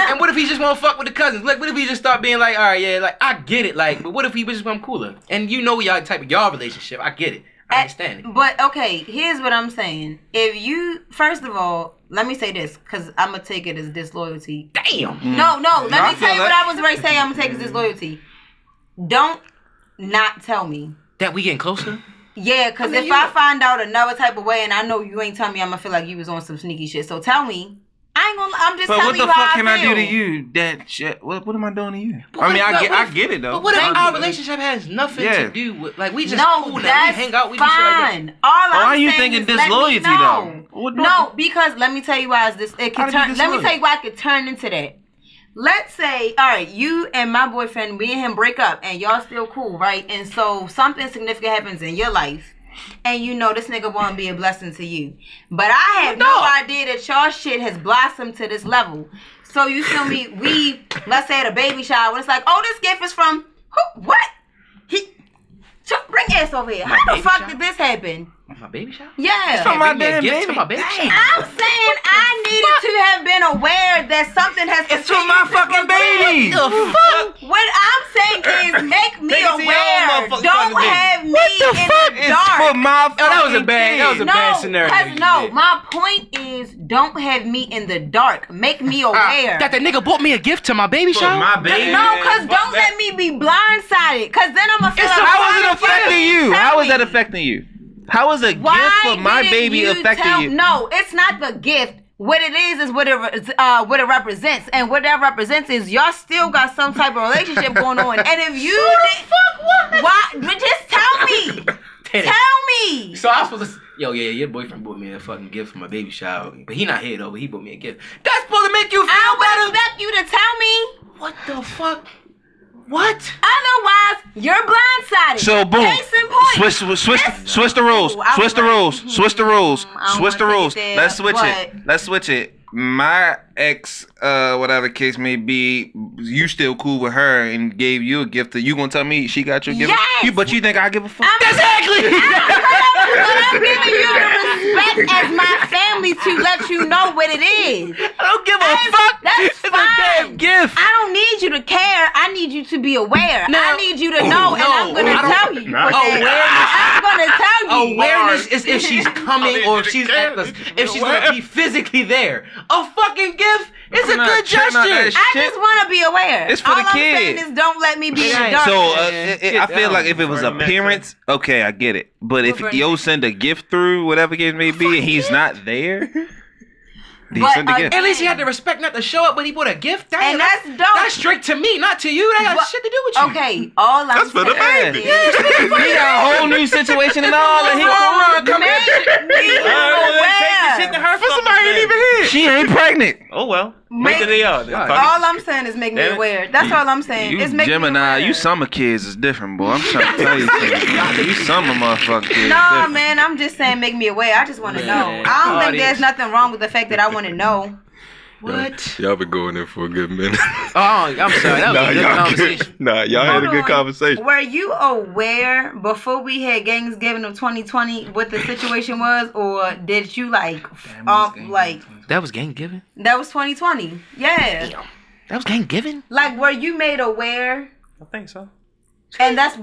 And what if he just won't fuck with the cousins? Like, what if he just start being like, all right, yeah, like, I get it, like, but what if he just become cooler? And you know y'all type of y'all relationship. I get it. I understand it. But, okay, here's what I'm saying. If you, first of all, let me say this, because I'm going to take it as disloyalty. Damn. No, let me tell you what I was ready to say. I'm going to take as disloyalty. Don't not tell me. That we getting closer? Yeah, because if I find out another type of way and I know you ain't telling me, I'm going to feel like you was on some sneaky shit. So tell me. I'm just telling you how I feel. But what the fuck can I do to you? That shit. What am I doing to you? I get it though. But what if our relationship has nothing to do with, like, we just cool now, we hang out, we fine. do shit like that. Why are you thinking disloyalty though? No, because let me tell you why it could turn. Let me tell you why it could turn into that. Let's say, all right, you and my boyfriend, me and him break up, and y'all still cool, right? And so something significant happens in your life. And you know this nigga won't be a blessing to you. But I have no idea that y'all shit has blossomed to this level. So you feel me? We, let's say at a baby shower, it's like, oh, this gift is from, who? What? Bring ass over here. How the fuck did this happen? My baby shower? Yeah. It's from my damn baby. To my baby shower. I'm saying I needed to have been aware that something has It's from my fucking baby. What I'm saying is make me aware. Don't have me in the dark. It's for my fucking that was a bad scenario. No, my point is don't have me in the dark. Make me aware. That the nigga bought me a gift to my baby shower? My baby. No, because don't let me be blindsided. Because then I'm going to feel like... How was it affecting you? How was that affecting you? How is a gift for my baby affecting you? No, it's not the gift. What it is what it represents, and what that represents is y'all still got some type of relationship going on. And if you just tell me, tell me. So I was supposed to, your boyfriend bought me a fucking gift for my baby shower, but he not here though. But he bought me a gift. That's supposed to make you feel better. I would expect you to tell me. What the fuck? What? Otherwise, you're blindsided. So boom. Case in point. Switch the rules. Switch the rules. Switch the rules. Switch the rules. Let's switch it. Let's switch it. My ex, whatever case may be, you still cool with her and gave you a gift. You gonna tell me she got your gift? Yes. But you think I give a fuck? Exactly. I'm giving you the respect as my family to let you know what it is. I don't give a fuck. That's It's a fine. damn gift. I don't need you to care. I need you to be aware. No. I need you to know, and I'm gonna tell you. I'm gonna tell you. Awareness is if she's coming or if she's gonna be physically there. A fucking gift is a good gesture. I just want to be aware. It's for All the I'm kid. saying is don't let me be in the dark. So I feel like if it was appearance, okay, I get it. But if yo send a gift through, whatever case may be, and he's not there, he send a gift. At least he had the respect not to show up, but he bought a gift. And that's dope. That's straight to me, not to you. That got shit to do with you. Okay, all I'm That's for the saying baby. is He got a whole new situation and all, and he For somebody ain't even here. she ain't pregnant. Oh well. Make- Maybe they are. all I'm saying is make me aware. That's all I'm saying. You It's make me Gemini, aware. you summer kids is different, boy. I'm trying to tell you something. You summer motherfucker kids. No, different. man, I'm just saying make me aware. I just want to know. I don't think there's nothing wrong with the fact that I want to know. What? Y'all been going in for a good minute. Oh, I'm sorry. That was a good conversation. Y'all had a good conversation. Were you aware before we had Thanksgiving of 2020 what the situation was, or did you like That was gang giving? that was 2020? Yeah. Damn. That was gang giving? Like, were you made aware? I think so. And that's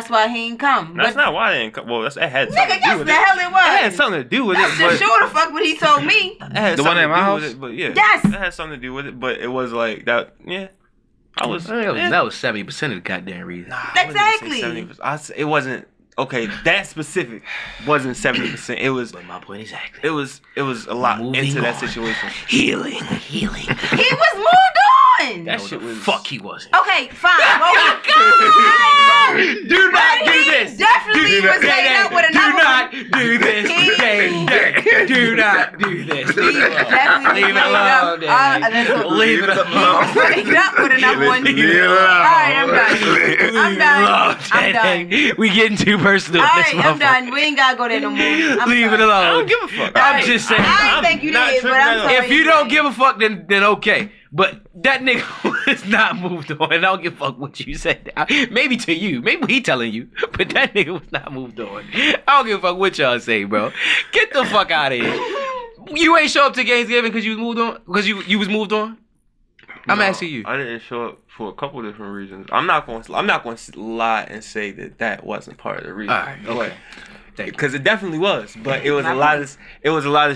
why he ain't come. That's not why they didn't come. Well, that had something Nigga, to do yes, with the it. hell it was. It had something to do with That's it. just But sure the fuck what he told me. it had The one something at my to do house? with it. But yeah, Yes. it had something to do with it. But it was like that. Yeah, I was. That was 70% of the goddamn reason. Exactly. It wasn't okay. That specific wasn't 70%. It was. But my point exactly. It was a lot Moving into that on. situation. Healing. He was moved on. That shit was. Fuck, he wasn't. Okay, fine. Well, Do not do he this. definitely was made up with Do another not do this. Do not do this. Leave it alone. Definitely Leave it alone, Daddy. Leave it alone. Made up with another one. Leave it alone. Alright, I'm done. I'm done. We getting too personal. Alright, I'm done. We ain't gotta go there no more. Leave it alone. I don't give a fuck. I'm just saying. I didn't think you did, but I'm telling If you don't give a fuck, then okay. But that nigga is not moved on. I don't give a fuck what you said. Maybe to you. Maybe he telling you. But that nigga was not moved on. I don't give a fuck what y'all say, bro. Get the fuck out of here. You ain't show up to Thanksgiving because you was moved on? Because you was moved on? I'm asking you. I didn't show up for a couple different reasons. I'm not going to lie and say that wasn't part of the reason. All right, okay. Because it definitely was, but it was a lot of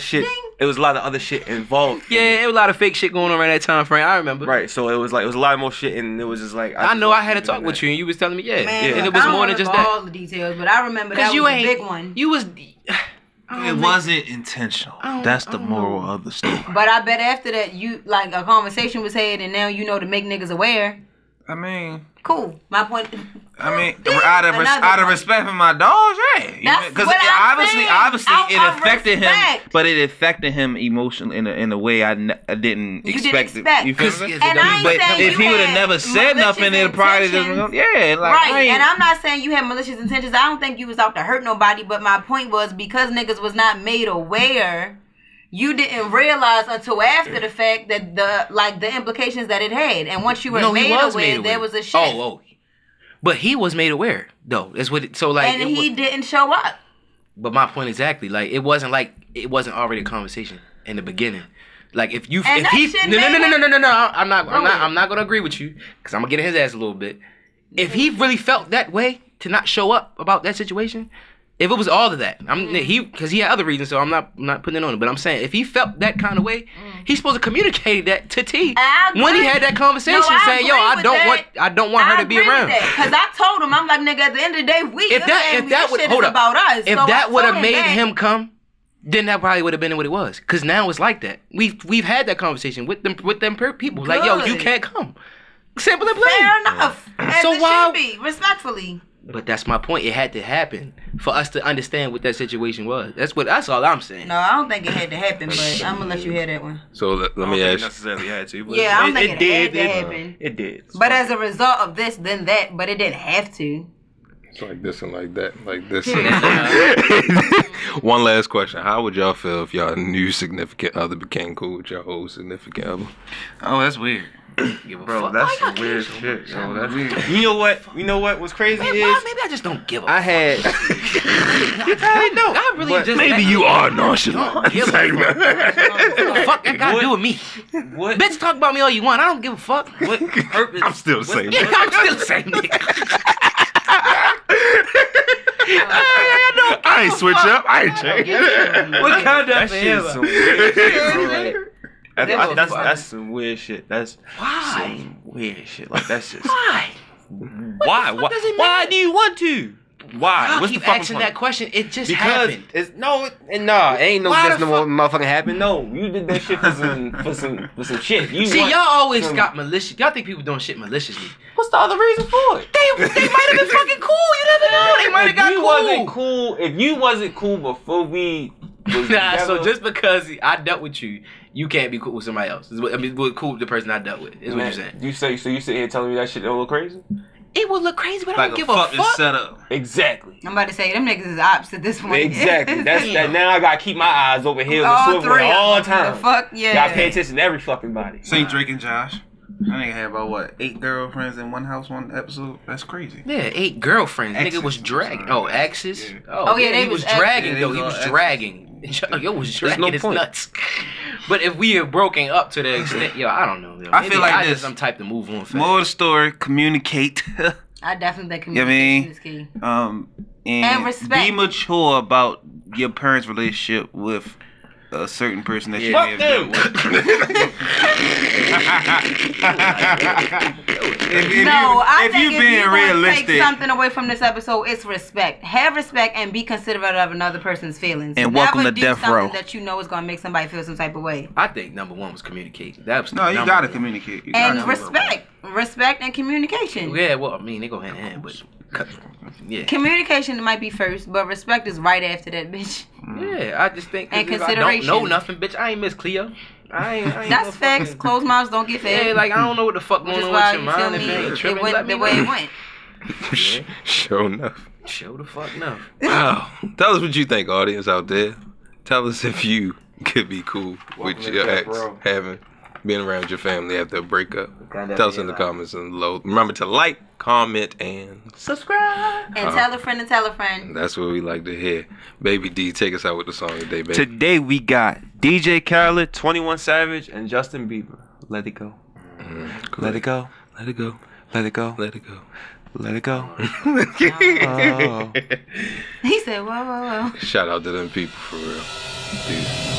shit. It was a lot of other shit involved. Yeah, there was a lot of fake shit going on around that time frame. I remember. Right, so it was a lot more shit, and it was just like I know I had a talk with you, and you was telling me, Man, and it was I don't more than just remember that. all the details, but I remember that was you a ain't big one. You was. It wasn't intentional. That's the moral of the story. But I bet after that, you like a conversation was had, and now you know to make niggas aware. I mean, Cool. My point. out of respect for my dogs, yeah. That's Because what I'm obviously, saying. it Out of affected him, respect. but it affected him emotionally in a way I didn't You expect. didn't expect. You feel me? And I ain't But saying if you he would have had never said nothing, malicious it probably just intentions. yeah, like I Right, ain't- and I'm not saying you had malicious intentions. I don't think you was out to hurt nobody, but my point was because niggas was not made aware, you didn't realize until after the fact that the implications that it had. And once you were made aware, there was a shift. Oh. But he was made aware, though. That's what. And he didn't show up. But my point exactly, like it wasn't already a conversation in the beginning. Like if you, And if that he, shit no, made I'm not gonna agree with you because I'm gonna get in his ass a little bit. If he really felt that way to not show up about that situation, if it was all of that, because he had other reasons, so I'm not putting it on him. But I'm saying if he felt that kind of way, he's supposed to communicate that to T when he had that conversation, saying, "Yo, I don't want her to be around." Because I told him, I'm like, nigga, at the end of the day, If that would hold up, about us. if So that would have told made that. him come, then that probably would have been what it was. Because now it's like that. We've had that conversation with them people. Like, yo, you can't come. Simple and plain. Fair enough. As So it why- should be, respectfully. But that's my point. It had to happen for us to understand what that situation was. That's all I'm saying. No, I don't think it had to happen, but I'm gonna let you hear that one. So let me ask you. Necessarily had to, but Yeah, I don't think it had to happen. It did. But as a result of this, then that, but it didn't have to. It's like this and like that, like this. One last question: how would y'all feel if y'all new significant other became cool with your old significant other? Oh, that's weird. Bro, that's some weird shit. Yo, that's weird. You know what? What's crazy Man, is maybe I just don't give a I fuck. had. I really just Maybe you are nonchalant. Give a fuck. What the fuck that got to do with me? What? Bitch, talk about me all you want. I don't give a fuck. What purpose? I'm still the same. Yeah, I'm still the same nigga. I ain't switch up. I ain't change. What kind That of shit is some weird shit, bro. Like, that's some weird shit. That's some weird shit. Like that's just Why? why? What the fuck does it Why matter? do you want to? Why? I'll What's keep the fucking asking point? that question. It just Because happened. it's it ain't no Why this the no more motherfucking happen. No, you did that shit for some shit. You See, want y'all always some- got malicious. Y'all think people doing shit maliciously. What's the other reason for it? They might have been fucking cool. You never know. They might have got cool. If you wasn't cool before we was Nah, together, so just because I dealt with you, you can't be cool with somebody else. I mean, cool with the person I dealt with. Is what you're saying. You say so? You sit here telling me that shit don't look crazy? It would look crazy, but I Like don't a give a fucking fuck. setup. Exactly. I'm about to say them niggas is ops at this point. Exactly. That's that. Now I gotta keep my eyes over here and All swivel three of all the them. time. The fuck yeah. Gotta pay attention to every fucking body. Saint Drake and Josh. That nigga had about what 8 girlfriends in one house, one episode. That's crazy. Yeah, 8 girlfriends. Exes, Nigga was I'm dragging. sorry. Oh, exes. Yeah. Oh yeah, they he was was dragging exes. though. Yeah, He they was was all dragging. Yo was dragging no his point. nuts. But if we have broken up to the extent, yo, I don't know. Yo, I feel like I this. just some type to move on. Fast. More of the story: communicate. I definitely think You know what I mean? communication is key. And respect. be mature about your parents' relationship with a certain person that you Fuck may have them. dealt with. if you being realistic take something away from this episode, it's respect. Have respect and be considerate of another person's feelings. And welcome Never to do Death something Row. that you know is gonna make somebody feel some type of way. I think number one was communication. That was no, you number gotta one. communicate. You And gotta respect and communication. Yeah, well, I mean, they go hand in hand, but yeah. Communication might be first, but respect is right after that, bitch. Yeah, I just think 'cause And if I consideration. don't know nothing, bitch. I ain't Miss Cleo. I ain't That's no facts. fucking- Closed mouths don't get fed. Yeah, like I don't know what the fuck Which going is on why with your you feel mind. If me. it ain't It tripping, went let the me way know. it went. Sure enough. Show the fuck no. Wow. Tell us what you think, audience out there. Tell us if you could be cool Welcome with to your Death ex Row. being around your family after a breakup. Kinda Tell us in the be comments and below. Remember to like, comment, and Subscribe. And tell a friend and tell a friend. that's what we like to hear. Baby D, take us out with the song today, baby. Today we got DJ Khaled, 21 Savage, and Justin Bieber. Let it go. Cool. Let it go. Let it go. Let it go. Let it go. Let it go. He said, whoa, whoa, whoa. Shout out to them people for real. Peace.